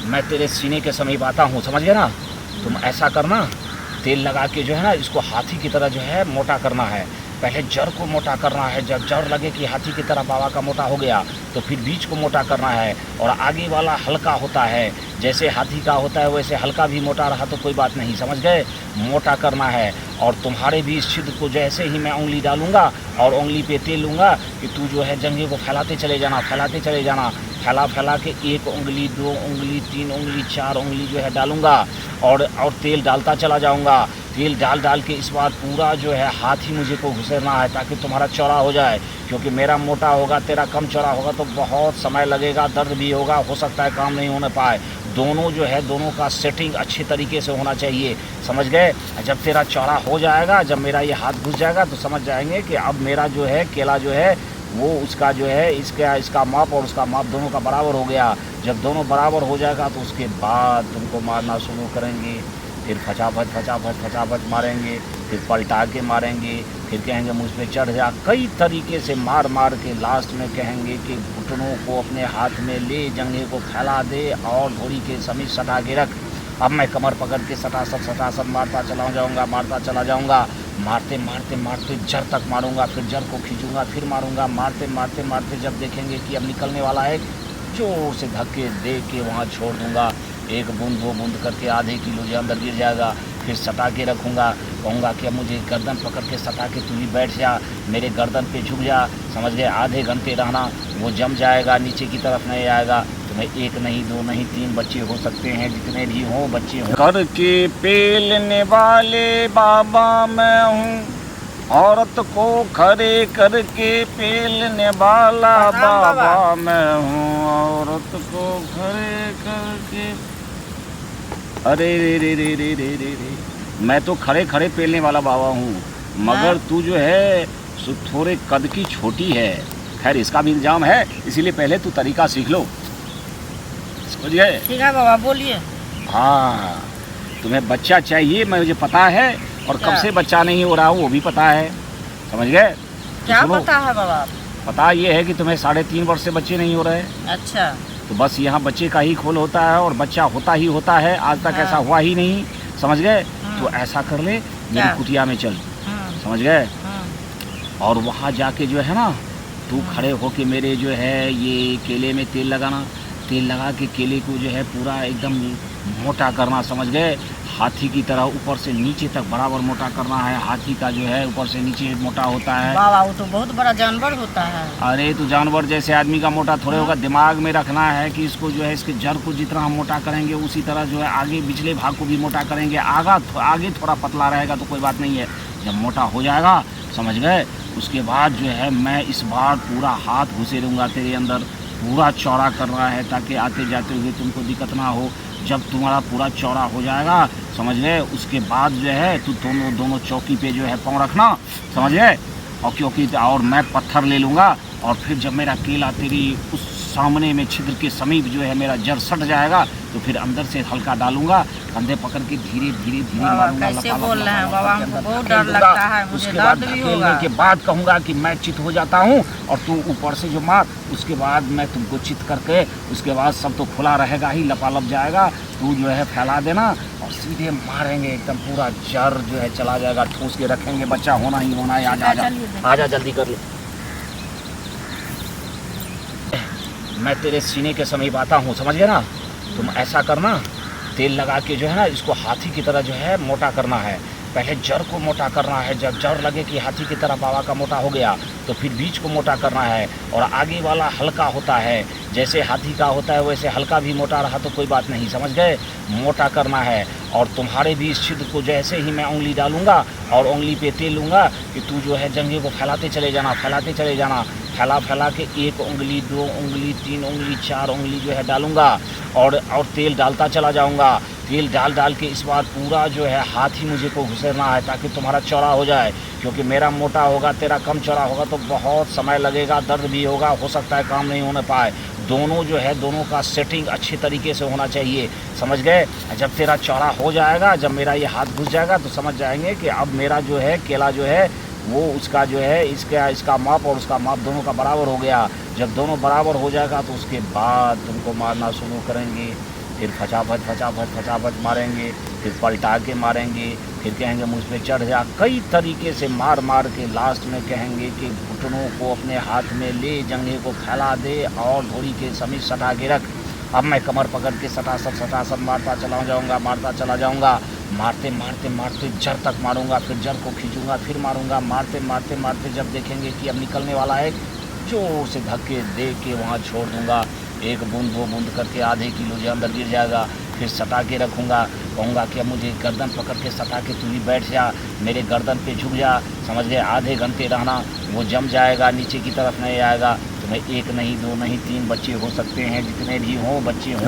मैं तेरे सीने के समीप आता हूँ, समझ गया ना। तुम ऐसा करना, तेल लगा के जो है ना इसको हाथी की तरह जो है मोटा करना है। पहले जड़ को मोटा करना है, जब जड़ लगे कि हाथी की तरह बाबा का मोटा हो गया तो फिर बीज को मोटा करना है। और आगे वाला हल्का होता है, जैसे हाथी का होता है वैसे हल्का भी मोटा रहा तो कोई बात नहीं, समझ गए। मोटा करना है। और तुम्हारे भी इस छिद्र को जैसे ही मैं उंगली डालूंगा और उंगली पे तेल लूँगा कि तू जो है जंघे को फैलाते चले जाना, फैलाते चले जाना। फैला फैला के 1 उंगली 2 उंगली 3 उंगली 4 उंगली जो है डालूंगा और तेल डालता चला जाऊंगा। तेल डाल डाल के इस बार पूरा जो है हाथ ही मुझे को घुसेरना है ताकि तुम्हारा चौड़ा हो जाए। क्योंकि मेरा मोटा होगा, तेरा कम चौड़ा होगा तो बहुत समय लगेगा, दर्द भी होगा, हो सकता है काम नहीं होने पाए। दोनों जो है दोनों का सेटिंग अच्छे तरीके से होना चाहिए, समझ गए। जब तेरा चौड़ा हो जाएगा, जब मेरा ये हाथ घुस जाएगा तो समझ जाएंगे कि अब मेरा जो है केला जो है वो उसका जो है इसका माप और उसका माप दोनों का बराबर हो गया। जब दोनों बराबर हो जाएगा तो उसके बाद तुमको मारना शुरू करेंगे। फिर फटाफट फटाफट फटाफट मारेंगे, फिर पलटा के मारेंगे, फिर कहेंगे मुझ पे चढ़ जा। कई तरीके से मार मार के लास्ट में कहेंगे कि घुटनों को अपने हाथ में ले, जंघे को फैला दे और घोड़ी के समीप सटा के रख। अब मैं कमर पकड़ के सटासट मारता चला जाऊँगा, मारता चला जाऊँगा। मारते मारते मारते जड़ तक मारूंगा, फिर जड़ को खींचूंगा, फिर मारूंगा। मारते मारते मारते जब देखेंगे कि अब निकलने वाला है, जोर से धक्के दे के वहाँ छोड़ दूंगा। 1 बूंद 2 बूंद करके आधे किलो जो अंदर गिर जाएगा। फिर सटा के रखूँगा, कहूँगा कि अब मुझे गर्दन पकड़ के सटा के तू भी बैठ जा, मेरे गर्दन पे झुक जा, समझ गए। आधे घंटे रहना, वो जम जाएगा, नीचे की तरफ नहीं आएगा। तुम्हें 1 नहीं 2 नहीं 3 बच्चे हो सकते हैं, जितने भी हों बच्चे हों। करके पेलने वाले बाबा मैं हूँ, औरत को खड़े करके पेलने वाला बाबा मैं हूँ, औरत को खड़े करके। अरे रे रे रे रे रे रे रे, मैं तो खड़े खड़े पेलने वाला बाबा हूँ, मगर तू जो है थोड़े कद की छोटी है। खैर इसका भी इंतजाम है, इसीलिए पहले तू तरीका सीख लो, समझ गए। ठीक है बाबा, बोलिए। हाँ, तुम्हें बच्चा चाहिए मुझे पता है, और कब से बच्चा नहीं हो रहा वो भी पता है, समझ गए। क्या पता है बाबा? पता ये है कि तुम्हें 3.5 वर्ष से बच्चे नहीं हो रहे। अच्छा। तो बस यहाँ बच्चे का ही खोल होता है और बच्चा होता ही होता है, आज तक ऐसा हुआ ही नहीं, समझ गए। तो ऐसा कर ले, मेरी कुटिया में चल, समझ गए। और वहाँ जाके जो है ना तू खड़े होके मेरे जो है ये केले में तेल लगाना। तेल लगा के केले को जो है पूरा एकदम मोटा करना, समझ गए। हाथी की तरह ऊपर से नीचे तक बराबर मोटा करना है। हाथी का जो है ऊपर से नीचे मोटा होता है। बाबा वो तो बहुत बड़ा जानवर होता है। अरे तो जानवर जैसे आदमी का मोटा थोड़े होगा। दिमाग में रखना है कि इसको जो है इसके जड़ को जितना हम मोटा करेंगे उसी तरह जो है आगे पिछले भाग को भी मोटा करेंगे। आगे थोड़ा पतला रहेगा तो कोई बात नहीं है, जब मोटा हो जाएगा, समझ गए। उसके बाद जो है मैं इस बार पूरा हाथ घुसेरूंगा तेरे अंदर, पूरा चौड़ा करना है ताकि आते जाते हुए तुमको दिक्कत ना हो। जब तुम्हारा पूरा चौड़ा हो जाएगा, समझ गए, उसके बाद जो है तू दोनों चौकी पे जो है पाँव रखना, समझ गए। और क्योंकि और मैं पत्थर ले लूँगा और फिर जब मेरा केला तेरी उस सामने में छिद्र के समीप जो है मेरा जड़ सट जाएगा तो फिर अंदर से हल्का डालूंगा, कंधे पकड़ के धीरे धीरे धीरे मारूंगा। कैसे बोल रहे हैं बाबा, हमको बहुत डर लगता है, मुझे दर्द भी होगा। के बाद कहूँगा कि मैं चित हो जाता हूँ और तू ऊपर से जो मार, उसके बाद मैं तुमको चित करके उसके बाद सब तो खुला रहेगा ही, लपालप जाएगा। तू जो है फैला देना और सीधे मारेंगे, एकदम पूरा जड़ जो है चला जाएगा, ठूस के रखेंगे। बच्चा होना ही होना है। आजा जल्दी कर ले। मैं तेरे सीने के समीप आता हूँ, समझ गए ना। तुम ऐसा करना, तेल लगा के जो है ना इसको हाथी की तरह जो है मोटा करना है। पहले जड़ को मोटा करना है, जब जड़ लगे कि हाथी की तरह बाबा का मोटा हो गया तो फिर बीज को मोटा करना है। और आगे वाला हल्का होता है, जैसे हाथी का होता है वैसे हल्का भी मोटा रहा तो कोई बात नहीं, समझ गए। मोटा करना है। और तुम्हारे भी इस छिद्र को जैसे ही मैं उंगली डालूंगा और उंगली पे तेल लूँगा कि तू जो है जंघे को फैलाते चले जाना, फैलाते चले जाना। फैला फैला के 1 उंगली 2 उंगली 3 उंगली 4 उंगली जो है डालूंगा और तेल डालता चला जाऊंगा। तेल डाल डाल के इस बार पूरा जो है हाथ ही मुझे को घुसेरना है ताकि तुम्हारा चौड़ा हो जाए। क्योंकि मेरा मोटा होगा, तेरा कम चौड़ा होगा तो बहुत समय लगेगा, दर्द भी होगा, हो सकता है काम नहीं होने पाए। दोनों जो है दोनों का सेटिंग अच्छे तरीके से होना चाहिए, समझ गए। जब तेरा चौड़ा हो जाएगा, जब मेरा ये हाथ घुस जाएगा तो समझ जाएंगे कि अब मेरा जो है केला जो है वो उसका जो है इसका माप और उसका माप दोनों का बराबर हो गया। जब दोनों बराबर हो जाएगा तो उसके बाद तुमको मारना शुरू करेंगे। फिर फटाफट मारेंगे, फिर पलटा के मारेंगे, फिर कहेंगे मुझ पे चढ़ जा, कई तरीके से मार मार के लास्ट में कहेंगे कि घुटनों को अपने हाथ में ले, जंघे को फैला दे और घोड़ी के समीप सटा के रख। अब मैं कमर पकड़ के सटासट मारता चला जाऊंगा, मारते जड़ तक मारूंगा, फिर जड़ को खींचूंगा, फिर मारूंगा, मारते जब देखेंगे कि अब निकलने वाला है, जोर से धक्के दे के वहाँ छोड़ दूंगा। एक बूंद 2 बूंद करके आधे किलो जो अंदर गिर जाएगा, फिर सटा के रखूँगा, कहूँगा कि अब मुझे गर्दन पकड़ के सटा के तू भी बैठ जा, मेरे गर्दन पे झुक जा, समझ गए, आधे घंटे रहना, वो जम जाएगा, नीचे की तरफ नहीं आएगा। तुम्हें 1 नहीं 2 नहीं 3 बच्चे हो सकते हैं, जितने भी हों बच्चे हों।